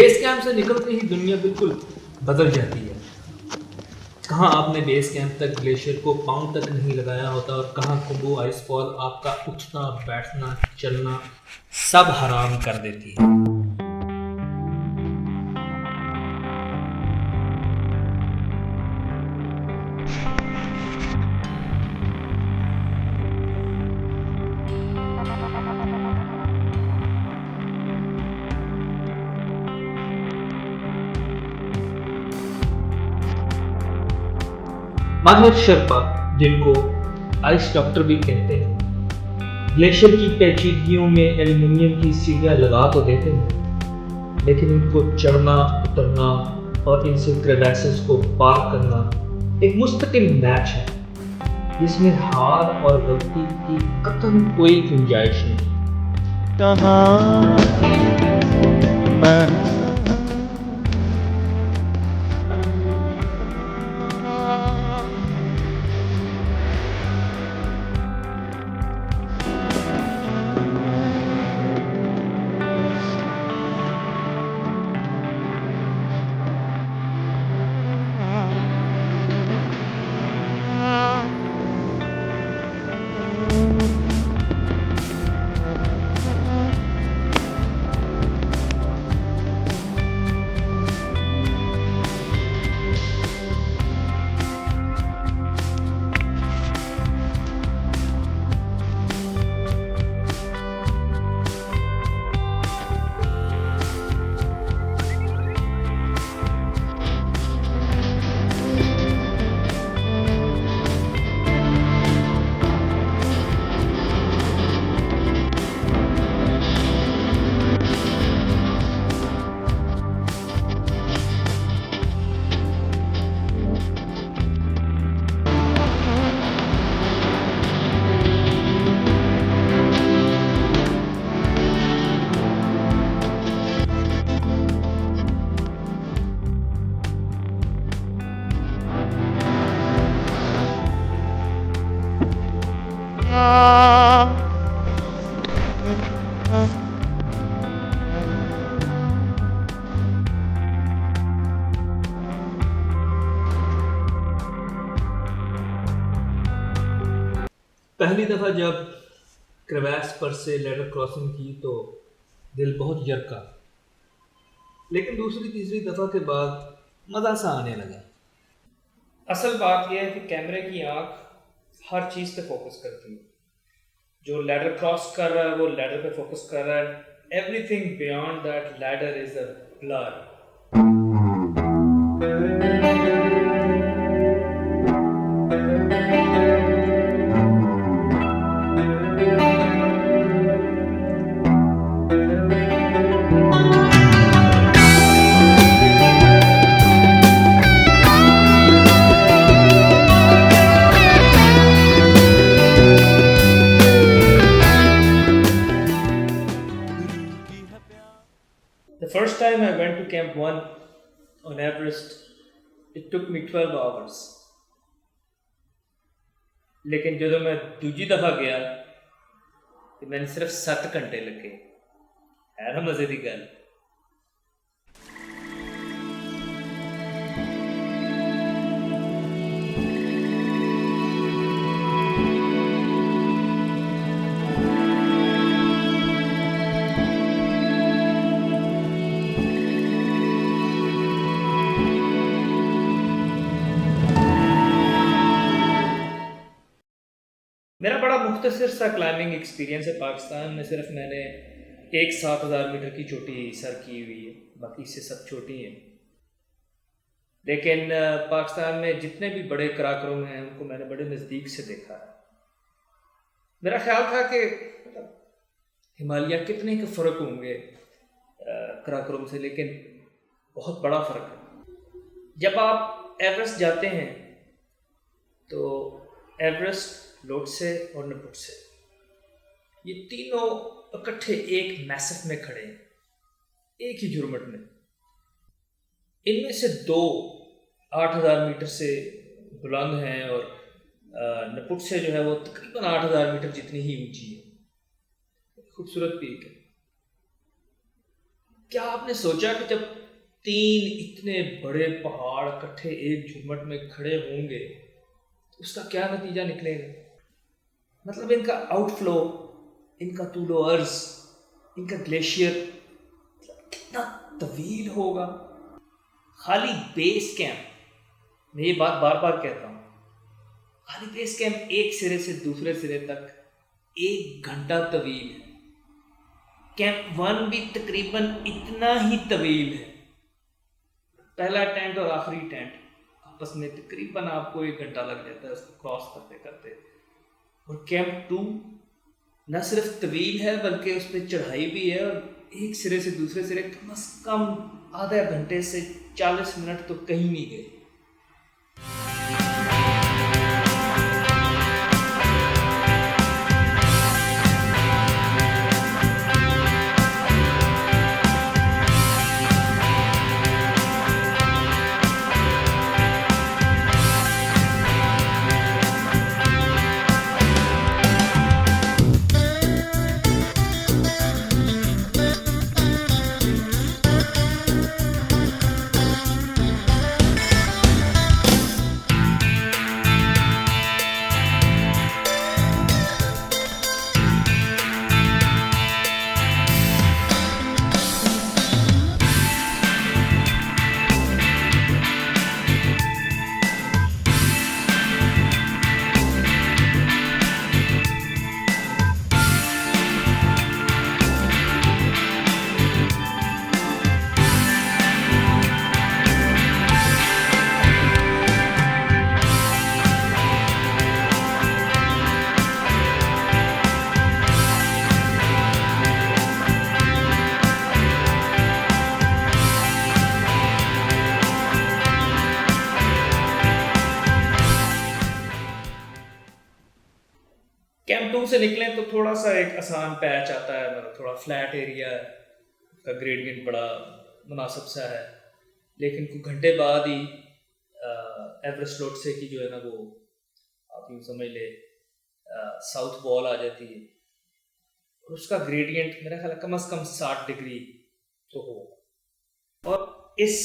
Base camp से निकलते ही दुनिया बिल्कुल बदल जाती है। कहाँ आपने बेस कैंप तक ग्लेशियर को पाँव तक नहीं लगाया होता और कहाँ खुम्बू आइसफॉल आपका उठना बैठना चलना सब हराम कर देती है। माधव शेरपा, जिनको आइस डॉक्टर भी कहते हैं, ग्लेशियर की पेचीदगियों में एल्युमिनियम की सीढ़ियां लगा तो देते हैं, लेकिन इनको चढ़ना उतरना और इनसे क्रेवैसेस को पार करना एक मुस्तकिल मैच है जिसमें हार और गलती की कतई कोई गुंजाइश नहीं। पहली दफ़ा जब क्रेवैस पर से लेडर क्रॉसिंग की तो दिल बहुत यरका, लेकिन दूसरी तीसरी दफ़ा के बाद मज़ा सा आने लगा। असल बात यह है कि कैमरे की आंख हर चीज़ पे फोकस करती है। जो लैडर क्रॉस कर रहा है वो लैडर पे फोकस कर रहा है। Everything beyond that ladder is a blur. The first time I went to Camp 1 on Everest, it took me 12 hours. लेकिन जो मैं दूजी दफ़ा गया तो मैंने सिर्फ 7 घंटे लगे। है ना मज़े की गल। मेरा बड़ा मुख्तसर सा क्लाइंबिंग एक्सपीरियंस है। पाकिस्तान में सिर्फ मैंने एक 7,000 मीटर की चोटी सर की हुई है, बाकी इससे सब छोटी हैं। लेकिन पाकिस्तान में जितने भी बड़े कराक्रम हैं उनको मैंने बड़े नज़दीक से देखा है। मेरा ख्याल था कि हिमालय कितने के फ़र्क होंगे कराक्रम से, लेकिन बहुत बड़ा फ़र्क है। जब आप एवरेस्ट जाते हैं तो एवरेस्ट, लोटसे और नपुटसे, ये तीनों इकट्ठे एक मैसिव में खड़े हैं, एक ही झुरमट में। इनमें से 2 8,000 मीटर से बुलंद हैं और नपुटसे जो है वो तकरीबन 8,000 मीटर जितनी ही ऊंची है। खूबसूरत पीक है। क्या आपने सोचा कि जब तीन इतने बड़े पहाड़ इकट्ठे एक झुरमट में खड़े होंगे तो उसका क्या नतीजा निकलेगा? मतलब इनका आउटफ्लो, इनका तूलो अर्ज, इनका ग्लेशियर कितना तवील होगा। खाली बेस कैंप, मैं ये बात बार बार कहता हूँ, खाली बेस कैंप एक सिरे से दूसरे सिरे तक 1 घंटा तवील है। कैंप 1 भी तकरीबन इतना ही तवील है। पहला टेंट और आखिरी टेंट आपस में तकरीबन आपको 1 घंटा लग जाता है उसको क्रॉस करते करते। और कैंप 2 न सिर्फ तवील है बल्कि उस पर चढ़ाई भी है, और एक सिरे से दूसरे सिरे कम से कम आधे घंटे से 40 मिनट तो कहीं नहीं गए। कैंप 2 से निकलें तो थोड़ा सा एक आसान पैच आता है, मतलब थोड़ा फ्लैट एरिया है, उसका ग्रेडियंट बड़ा मुनासिब सा है। लेकिन कुछ घंटे बाद ही एवरेस्ट लोटसे की जो है ना, वो आप यूँ समझ ले साउथ वॉल आ जाती है, और उसका ग्रेडियंट मेरा ख्याल कम से कम 60 डिग्री तो हो। और इस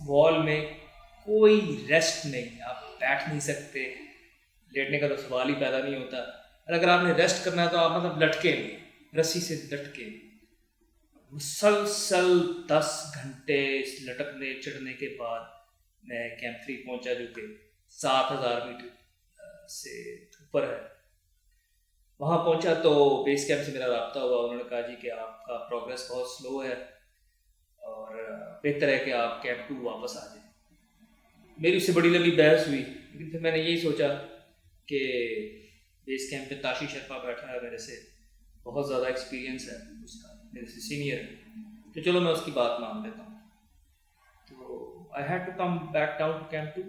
वॉल में कोई रेस्ट नहीं, आप बैठ नहीं सकते, लेटने का तो सवाल ही पैदा नहीं होता। और अगर आपने रेस्ट करना है तो आप मतलब लटके नहीं, रस्सी से लटके। मुसलसल 10 घंटे इस लटकने चढ़ने के बाद मैं कैंप 3 पहुंचा, जो कि 7000 मीटर से ऊपर है। वहाँ पहुंचा तो बेस कैंप से मेरा रब्ता हुआ। उन्होंने कहा जी कि आपका प्रोग्रेस बहुत स्लो है और बेहतर है कि आप कैंप 2 वापस आ जाए। मेरी उससे बड़ी लंबी बहस हुई, लेकिन फिर मैंने यही सोचा कि बेस कैंप पे ताशी शर्मा बैठा है, मेरे से बहुत ज़्यादा एक्सपीरियंस है उसका, मेरे से सीनियर है, तो चलो मैं उसकी बात मान लेता हूँ। तो I had to come back down to camp 2।